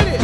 Hi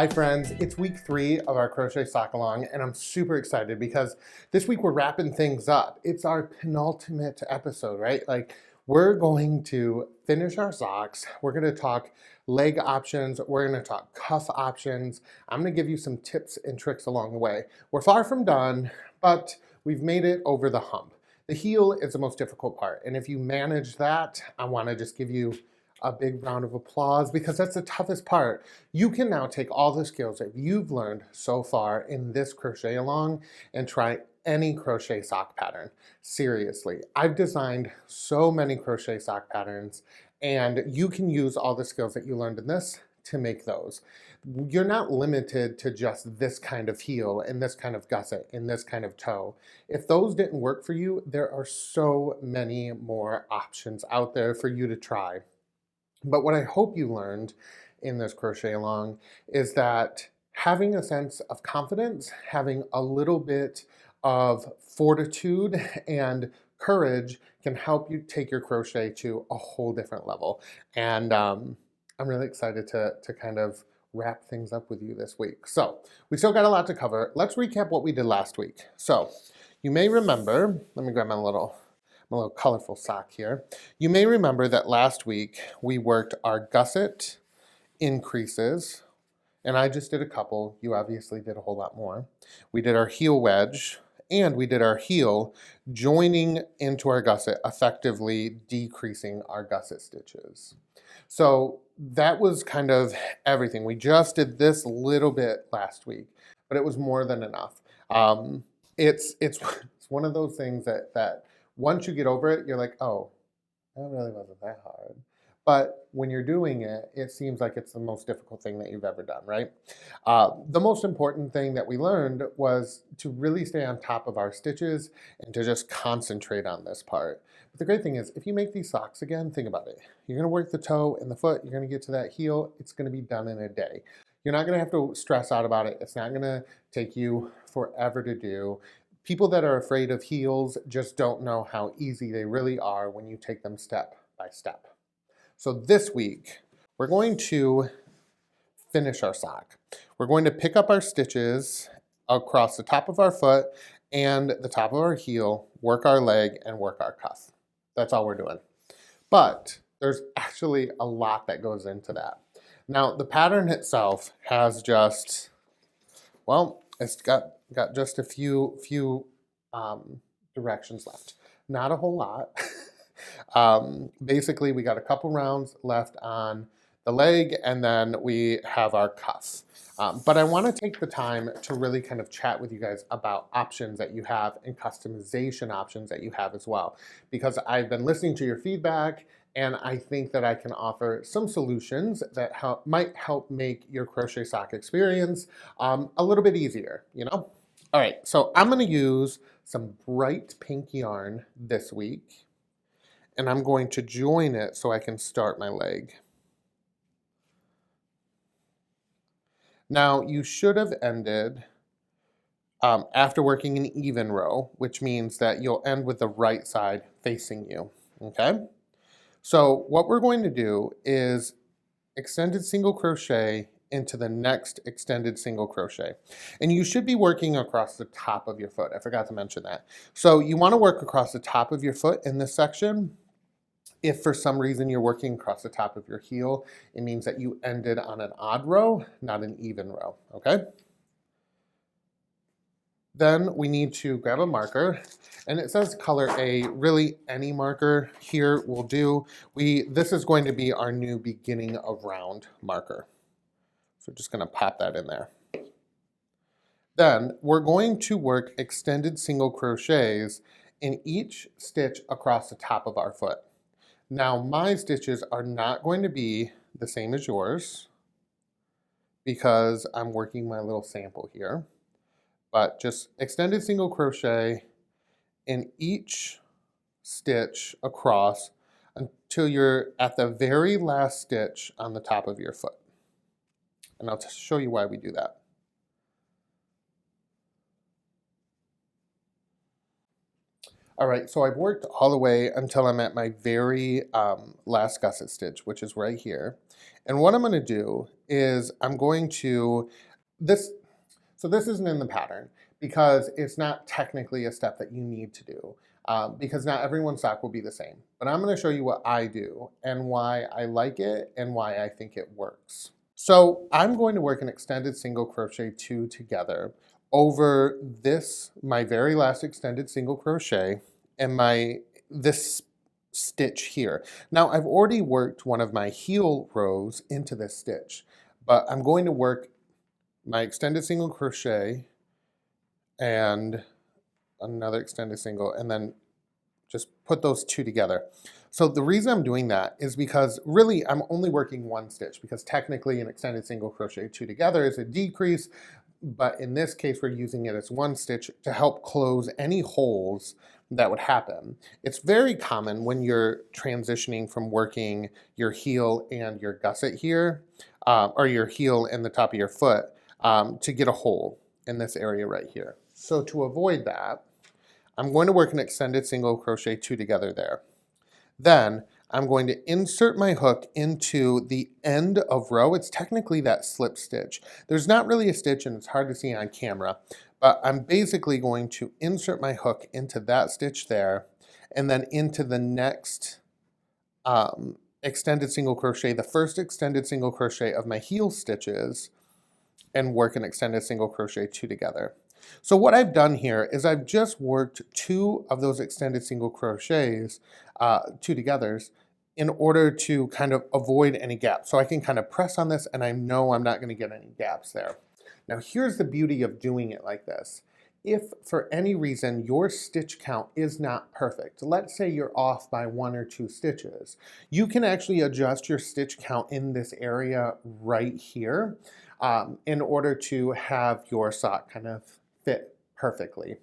friends, it's week 3 of our Crochet Sockalong and I'm super excited because this week we're wrapping things up. It's our penultimate episode, right? Like we're going to finish our socks. We're going to talk leg options. We're going to talk cuff options. I'm going to give you some tips and tricks along the way. We're far from done, but we've made it over the hump. The heel is the most difficult part, and if you manage that, I want to just give you a big round of applause because that's the toughest part. You can now take all the skills that you've learned so far in this crochet along and try any crochet sock pattern. Seriously, I've designed so many crochet sock patterns and you can use all the skills that you learned in this to make those. You're not limited to just this kind of heel and this kind of gusset and this kind of toe. If those didn't work for you, there are so many more options out there for you to try. But what I hope you learned in this crochet along is that having a sense of confidence, having a little bit of fortitude and courage can help you take your crochet to a whole different level. And I'm really excited to kind of wrap things up with you this week. So we still got a lot to cover. Let's recap what we did last week. So you may remember, let me grab my little colorful sock here. You may remember that last week we worked our gusset increases, and I just did a couple. You obviously did a whole lot more. We did our heel wedge, and we did our heel joining into our gusset, effectively decreasing our gusset stitches. So that was kind of everything. We just did this little bit last week, but it was more than enough. It's one of those things that once you get over it, you're like, oh, that really wasn't that hard. But when you're doing it, it seems like it's the most difficult thing that you've ever done, right? The most important thing that we learned was to really stay on top of our stitches and to just concentrate on this part. But the great thing is, if you make these socks again, think about it. You're gonna work the toe and the foot, you're gonna get to that heel, it's gonna be done in a day. You're not gonna have to stress out about it. It's not gonna take you forever to do. People that are afraid of heels just don't know how easy they really are when you take them step by step. So this week, we're going to finish our sock. We're going to pick up our stitches across the top of our foot and the top of our heel, work our leg, and work our cuff. That's all we're doing. But there's actually a lot that goes into that. Now, the pattern itself has just, well, it's got just a few directions left. Not a whole lot. Basically, we got a couple rounds left on the leg, and then we have our cuff. But I want to take the time to really kind of chat with you guys about options that you have and customization options that you have as well. Because I've been listening to your feedback, and I think that I can offer some solutions that might help make your crochet sock experience a little bit easier, you know? All right, so I'm gonna use some bright pink yarn this week, and I'm going to join it so I can start my leg. Now, you should have ended after working an even row, which means that you'll end with the right side facing you, okay? So what we're going to do is extended single crochet into the next extended single crochet. And you should be working across the top of your foot. I forgot to mention that. So you want to work across the top of your foot in this section. If for some reason you're working across the top of your heel, it means that you ended on an odd row, not an even row, okay? Then we need to grab a marker, and it says color A. Really, any marker here will do. This is going to be our new beginning of round marker. So just gonna pop that in there. Then we're going to work extended single crochets in each stitch across the top of our foot. Now my stitches are not going to be the same as yours because I'm working my little sample here. But just extended single crochet in each stitch across until you're at the very last stitch on the top of your foot. And I'll show you why we do that. All right, so I've worked all the way until I'm at my very last gusset stitch, which is right here. And what I'm going to do is I'm going to, this, so this isn't in the pattern because it's not technically a step that you need to do because not everyone's sock will be the same. But I'm going to show you what I do and why I like it and why I think it works. So I'm going to work an extended single crochet 2 together over this, my very last extended single crochet, and this stitch here. Now I've already worked one of my heel rows into this stitch, but I'm going to work my extended single crochet and another extended single, and then just put those two together. So the reason I'm doing that is because really I'm only working one stitch, because technically an extended single crochet 2 together is a decrease, but in this case we're using it as one stitch to help close any holes that would happen. It's very common when you're transitioning from working your heel and your gusset here, or your heel and the top of your foot, to get a hole in this area right here. So to avoid that, I'm going to work an extended single crochet 2 together there. Then I'm going to insert my hook into the end of row. It's technically that slip stitch. There's not really a stitch and it's hard to see on camera, but I'm basically going to insert my hook into that stitch there and then into the next extended single crochet, the first extended single crochet of my heel stitches, and work an extended single crochet 2 together. So what I've done here is I've just worked 2 of those extended single crochets, 2 togethers, in order to kind of avoid any gaps. So I can kind of press on this and I know I'm not going to get any gaps there. Now here's the beauty of doing it like this. If for any reason your stitch count is not perfect, let's say you're off by 1 or 2 stitches, you can actually adjust your stitch count in this area right here in order to have your sock kind of fit perfectly.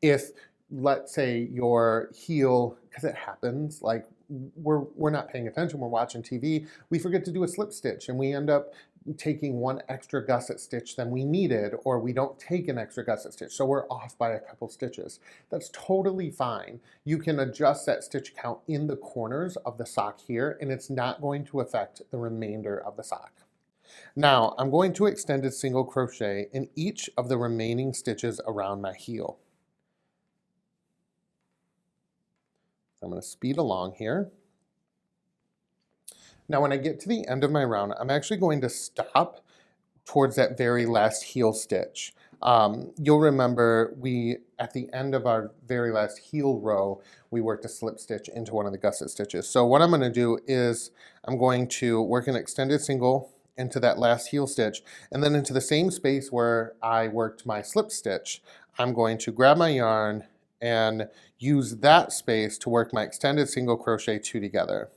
If let's say your heel, because it happens, like we're not paying attention, we're watching TV, we forget to do a slip stitch and we end up taking 1 extra gusset stitch than we needed, or we don't take an extra gusset stitch, so we're off by a couple stitches. That's totally fine. You can adjust that stitch count in the corners of the sock here and it's not going to affect the remainder of the sock. Now I'm going to extended single crochet in each of the remaining stitches around my heel. I'm going to speed along here. Now when I get to the end of my round, I'm actually going to stop towards that very last heel stitch. You'll remember at the end of our very last heel row, we worked a slip stitch into one of the gusset stitches. So what I'm going to do is I'm going to work an extended single into that last heel stitch, and then into the same space where I worked my slip stitch, I'm going to grab my yarn and use that space to work my extended single crochet 2 together.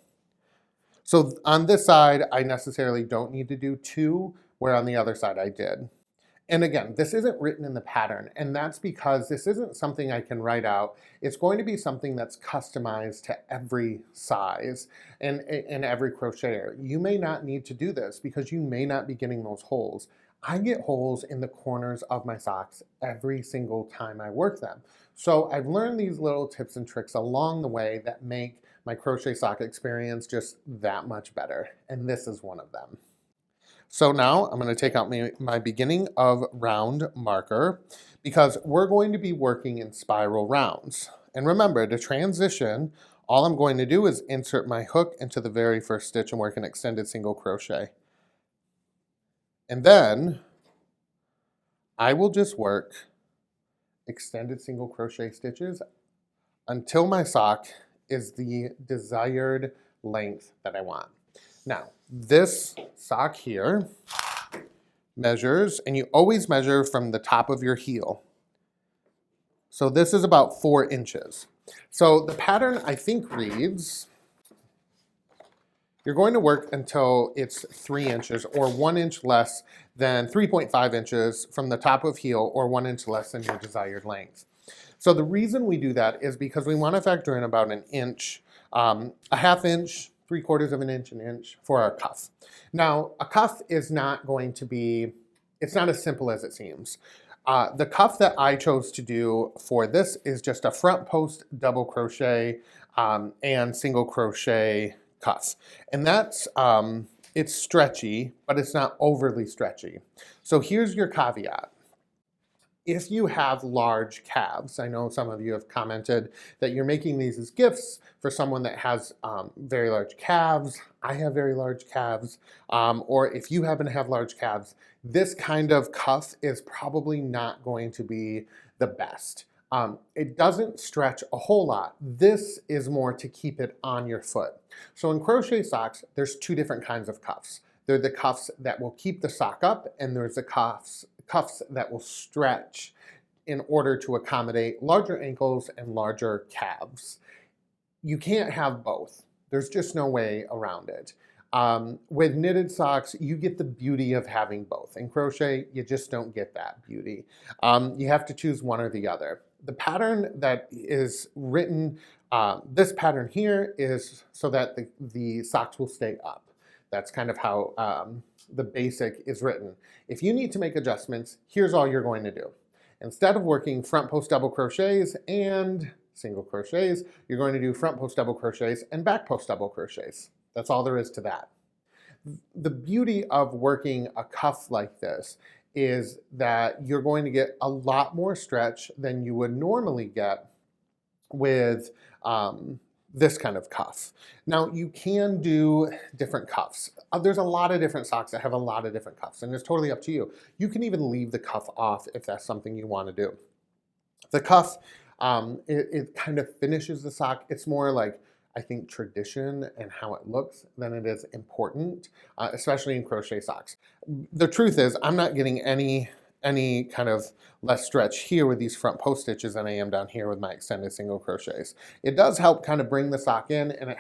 So on this side, I necessarily don't need to do 2, where on the other side I did. And again, this isn't written in the pattern, and that's because this isn't something I can write out. It's going to be something that's customized to every size and every crocheter. You may not need to do this because you may not be getting those holes. I get holes in the corners of my socks every single time I work them. So I've learned these little tips and tricks along the way that make my crochet sock experience just that much better, and this is one of them. So now I'm going to take out my beginning of round marker because we're going to be working in spiral rounds. And remember, to transition, all I'm going to do is insert my hook into the very first stitch and work an extended single crochet. And then I will just work extended single crochet stitches until my sock is the desired length that I want. Now, this sock here measures, and you always measure from the top of your heel. So this is about 4 inches. So the pattern, I think, reads, you're going to work until it's 3 inches or 1 inch less than 3.5 inches from the top of heel, or 1 inch less than your desired length. So the reason we do that is because we want to factor in about an inch, a half inch, 3/4 of an inch, an inch for our cuff. Now, a cuff is not going to be, it's not as simple as it seems. The cuff that I chose to do for this is just a front post double crochet and single crochet cuff. And that's, it's stretchy, but it's not overly stretchy. So here's your caveat. If you have large calves, I know some of you have commented that you're making these as gifts for someone that has very large calves. I have very large calves. Or if you happen to have large calves, this kind of cuff is probably not going to be the best. It doesn't stretch a whole lot. This is more to keep it on your foot. So in crochet socks, there's two different kinds of cuffs. They're the cuffs that will keep the sock up, and there's the cuffs that will stretch in order to accommodate larger ankles and larger calves. You can't have both. There's just no way around it. With knitted socks, you get the beauty of having both. In crochet, you just don't get that beauty. You have to choose one or the other. The pattern that is written, this pattern here is so that the socks will stay up. That's kind of how the basic is written. If you need to make adjustments, here's all you're going to do. Instead of working front post double crochets and single crochets, you're going to do front post double crochets and back post double crochets. That's all there is to that. The beauty of working a cuff like this is that you're going to get a lot more stretch than you would normally get with this kind of cuff. Now you can do different cuffs. There's a lot of different socks that have a lot of different cuffs, and it's totally up to you. You can even leave the cuff off if that's something you want to do. The cuff, it kind of finishes the sock. It's more like, I think, tradition and how it looks than it is important, especially in crochet socks. The truth is, I'm not getting any kind of less stretch here with these front post stitches than I am down here with my extended single crochets. It does help kind of bring the sock in, and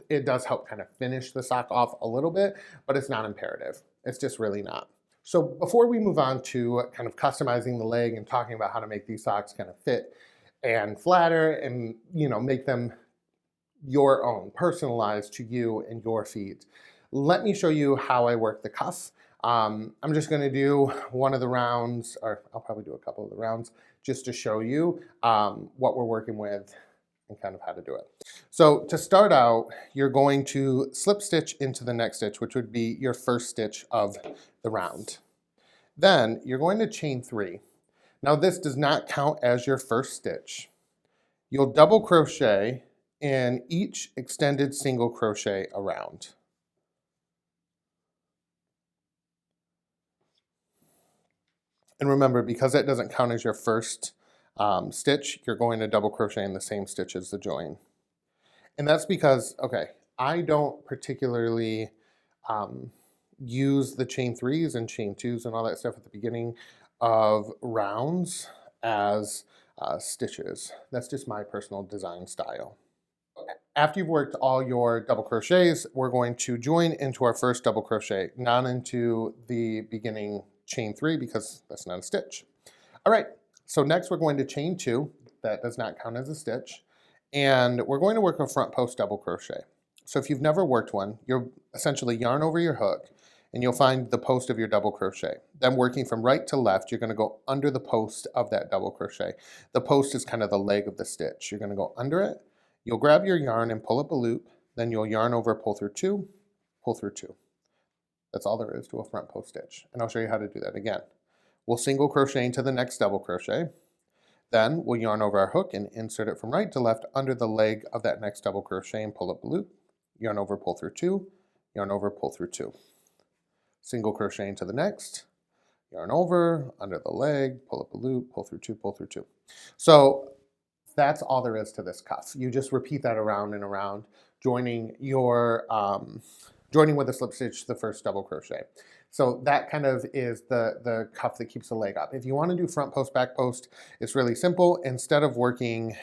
it does help kind of finish the sock off a little bit, but it's not imperative. It's just really not. So before we move on to kind of customizing the leg and talking about how to make these socks kind of fit and flatter and, you know, make them your own, personalized to you and your feet, let me show you how I work the cuff. I'm just going to do one of the rounds, or I'll probably do a couple of the rounds, just to show you what we're working with and kind of how to do it. So to start out, you're going to slip stitch into the next stitch, which would be your first stitch of the round. Then you're going to chain 3. Now this does not count as your first stitch. You'll double crochet in each extended single crochet around. And remember, because that doesn't count as your first stitch, you're going to double crochet in the same stitch as the join. And that's because, okay, I don't particularly use the chain 3s and chain 2s and all that stuff at the beginning of rounds as stitches. That's just my personal design style. After you've worked all your double crochets, we're going to join into our first double crochet, not into the beginning chain 3 because that's not a stitch. All right, so next we're going to chain 2. That does not count as a stitch. And we're going to work a front post double crochet. So if you've never worked one, you'll essentially yarn over your hook and you'll find the post of your double crochet. Then working from right to left, you're going to go under the post of that double crochet. The post is kind of the leg of the stitch. You're going to go under it. You'll grab your yarn and pull up a loop. Then you'll yarn over, pull through 2, pull through 2. That's all there is to a front post stitch. And I'll show you how to do that again. We'll single crochet into the next double crochet. Then we'll yarn over our hook and insert it from right to left under the leg of that next double crochet and pull up a loop. Yarn over, pull through 2, yarn over, pull through 2. Single crochet into the next, yarn over, under the leg, pull up a loop, pull through 2, pull through 2. So that's all there is to this cuff. You just repeat that around and around, joining with a slip stitch the first double crochet. So that kind of is the cuff that keeps the leg up. If you want to do front post, back post, it's really simple. Instead of working,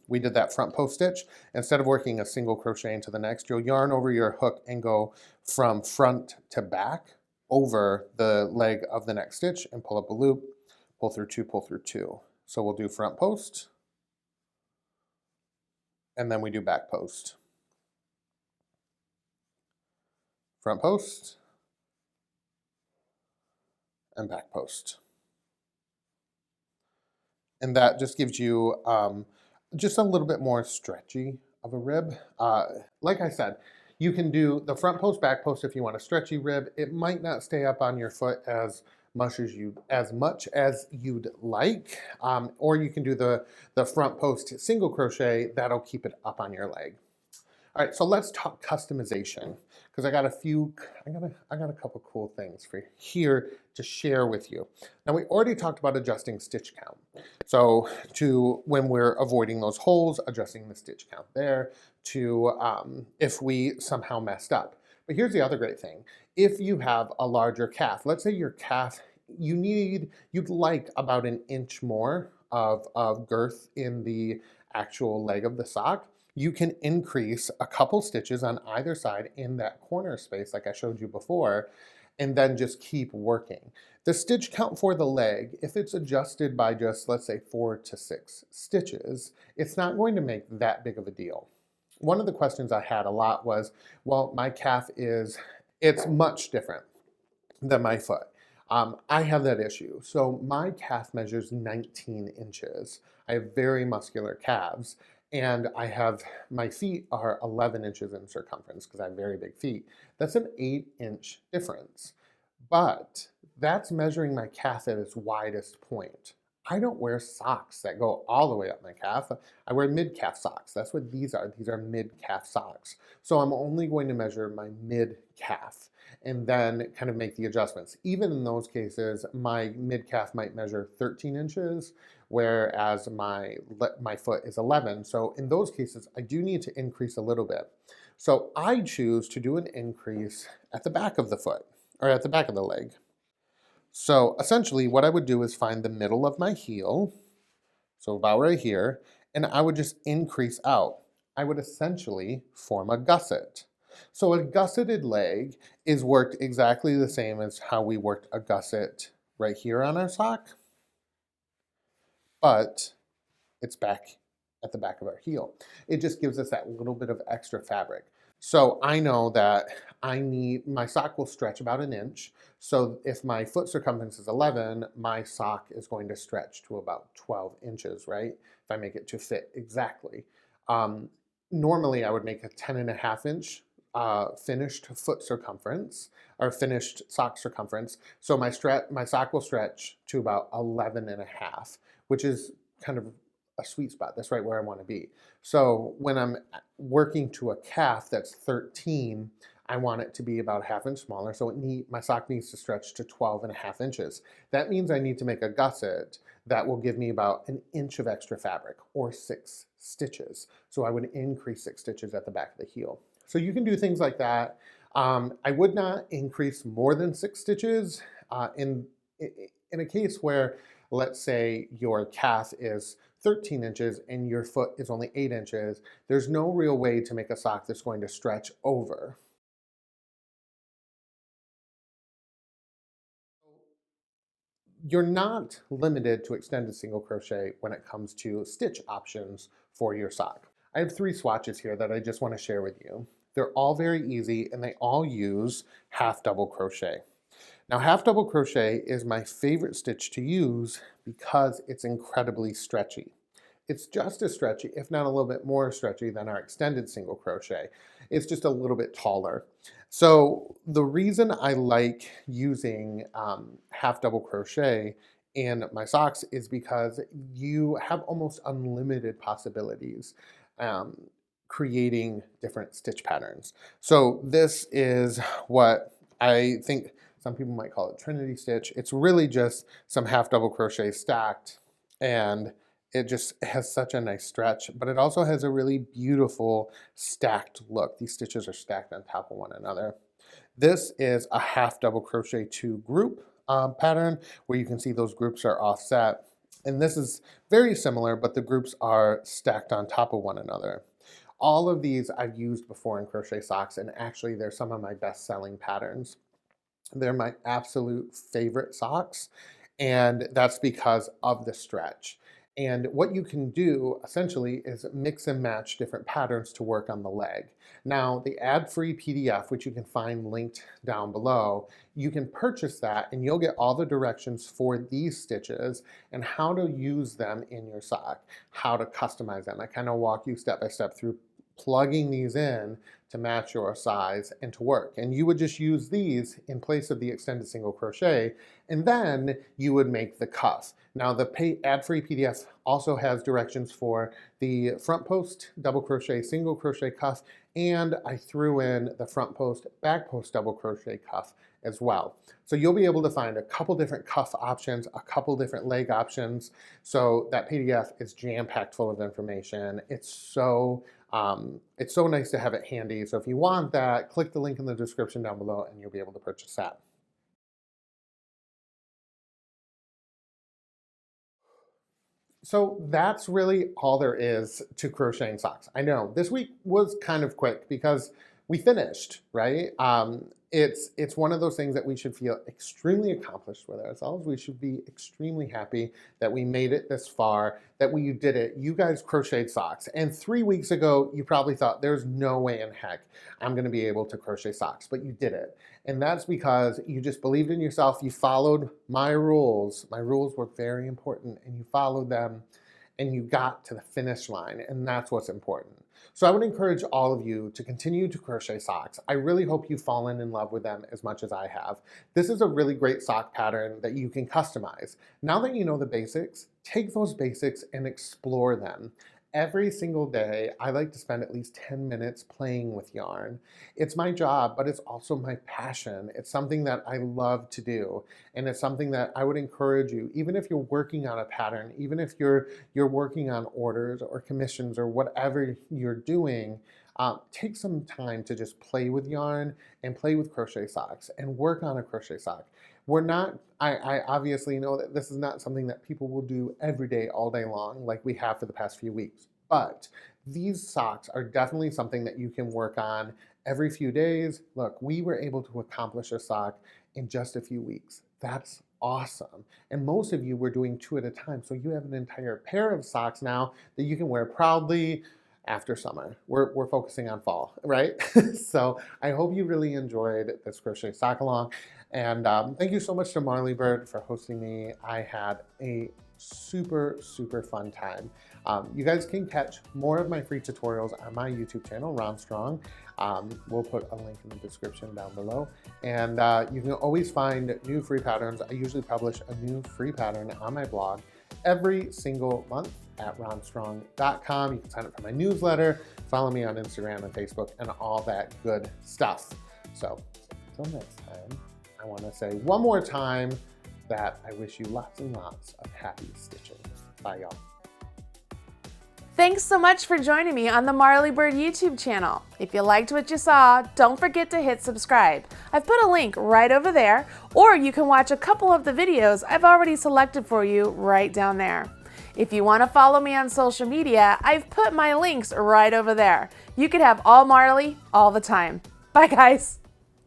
we did that front post stitch. Instead of working a single crochet into the next, you'll yarn over your hook and go from front to back over the leg of the next stitch and pull up a loop, pull through 2, pull through 2. So we'll do front post, and then we do back post. Front post and back post. and that just gives you just a little bit more stretchy of a rib. Like I said, you can do the front post, back post if you want a stretchy rib. It might not stay up on your foot as much as you'd like, or you can do the front post single crochet. That'll keep it up on your leg. All right, so let's talk customization because I got a couple cool things for here to share with you. Now we already talked about adjusting stitch count. So when we're avoiding those holes, adjusting the stitch count there to if we somehow messed up. But here's the other great thing. If you have a larger calf, let's say your calf, you'd like about an inch more of girth in the actual leg of the sock, you can increase a couple stitches on either side in that corner space like I showed you before, and then just keep working. The stitch count for the leg, if it's adjusted by just, let's say, 4 to 6 stitches, it's not going to make that big of a deal. One of the questions I had a lot was, well, my calf it's much different than my foot. I have that issue. So my calf measures 19 inches. I have very muscular calves, and my feet are 11 inches in circumference because I have very big feet. That's an 8-inch difference. But that's measuring my calf at its widest point. I don't wear socks that go all the way up my calf. I wear mid-calf socks. That's what these are. These are mid-calf socks. So I'm only going to measure my mid-calf and then kind of make the adjustments. Even in those cases, my mid-calf might measure 13 inches, whereas my foot is 11. So in those cases, I do need to increase a little bit. So I choose to do an increase at the back of the foot, or at the back of the leg. So essentially what I would do is find the middle of my heel, so about right here, and I would just increase out. I would essentially form a gusset. So a gusseted leg is worked exactly the same as how we worked a gusset right here on our sock, but it's back at the back of our heel. It just gives us that little bit of extra fabric. So I know that my sock will stretch about an inch. So if my foot circumference is 11, my sock is going to stretch to about 12 inches, right? If I make it to fit exactly. Normally I would make a 10.5-inch finished foot circumference or finished sock circumference. So my sock will stretch to about 11.5, which is kind of a sweet spot. That's right where I want to be. So when I'm working to a calf that's 13, I want it to be about a ½ inch smaller. So my sock needs to stretch to 12.5 inches. That means I need to make a gusset that will give me about an inch of extra fabric or 6 stitches. So I would increase 6 stitches at the back of the heel. So you can do things like that. I would not increase more than 6 stitches in a case where, let's say your calf is 13 inches and your foot is only 8 inches, there's no real way to make a sock that's going to stretch over. You're not limited to extended single crochet when it comes to stitch options for your sock. I have 3 swatches here that I just want to share with you. They're all very easy and they all use half double crochet. Now, half double crochet is my favorite stitch to use because it's incredibly stretchy. It's just as stretchy, if not a little bit more stretchy than our extended single crochet. It's just a little bit taller. So the reason I like using half double crochet in my socks is because you have almost unlimited possibilities creating different stitch patterns. So this is what I think some people might call it Trinity Stitch. It's really just some half double crochet stacked, and it just has such a nice stretch, but it also has a really beautiful stacked look. These stitches are stacked on top of one another. This is a half double crochet 2 group pattern where you can see those groups are offset. And this is very similar, but the groups are stacked on top of one another. All of these I've used before in crochet socks, and actually they're some of my best selling patterns. They're my absolute favorite socks, and that's because of the stretch. And what you can do essentially is mix and match different patterns to work on the leg. Now, the ad-free PDF, which you can find linked down below, you can purchase that and you'll get all the directions for these stitches and how to use them in your sock, how to customize them. I kind of walk you step by step through plugging these in to match your size and to work. And you would just use these in place of the extended single crochet, and then you would make the cuff. Now the ad-free PDF also has directions for the front post double crochet single crochet cuff, and I threw in the front post back post double crochet cuff as well. So you'll be able to find a couple different cuff options, a couple different leg options. So that PDF is jam-packed full of information. It's so nice to have it handy. So if you want that, click the link in the description down below and you'll be able to purchase that. So that's really all there is to crocheting socks. I know this week was kind of quick because we finished, right? It's one of those things that we should feel extremely accomplished with ourselves. We should be extremely happy that we made it this far, that we did it. You guys crocheted socks. And 3 weeks ago, you probably thought there's no way in heck I'm gonna be able to crochet socks, but you did it. And that's because you just believed in yourself. You followed my rules. My rules were very important and you followed them and you got to the finish line, and that's what's important. So I would encourage all of you to continue to crochet socks. I really hope you've fallen in love with them as much as I have. This is a really great sock pattern that you can customize. Now that you know the basics, take those basics and explore them. Every single day, I like to spend at least 10 minutes playing with yarn. It's my job, but it's also my passion. It's something that I love to do. And it's something that I would encourage you, even if you're working on a pattern, even if you're working on orders or commissions or whatever you're doing, take some time to just play with yarn and play with crochet socks and work on a crochet sock. I obviously know that this is not something that people will do every day, all day long, like we have for the past few weeks. But these socks are definitely something that you can work on every few days. Look, we were able to accomplish a sock in just a few weeks. That's awesome. And most of you were doing 2 at a time. So you have an entire pair of socks now that you can wear proudly after summer. We're focusing on fall, right? So I hope you really enjoyed this crochet sock along. And thank you so much to Marley Bird for hosting me. I had a super, super fun time. You guys can catch more of my free tutorials on my YouTube channel, Rohn Strong. We'll put a link in the description down below. And you can always find new free patterns. I usually publish a new free pattern on my blog every single month at rohnstrong.com. You can sign up for my newsletter, follow me on Instagram and Facebook, and all that good stuff. So until next time, I want to say one more time that I wish you lots and lots of happy stitching. Bye, y'all. Thanks so much for joining me on the Marley Bird YouTube channel. If you liked what you saw, don't forget to hit subscribe. I've put a link right over there, or you can watch a couple of the videos I've already selected for you right down there. If you want to follow me on social media, I've put my links right over there. You can have all Marley all the time. Bye, guys.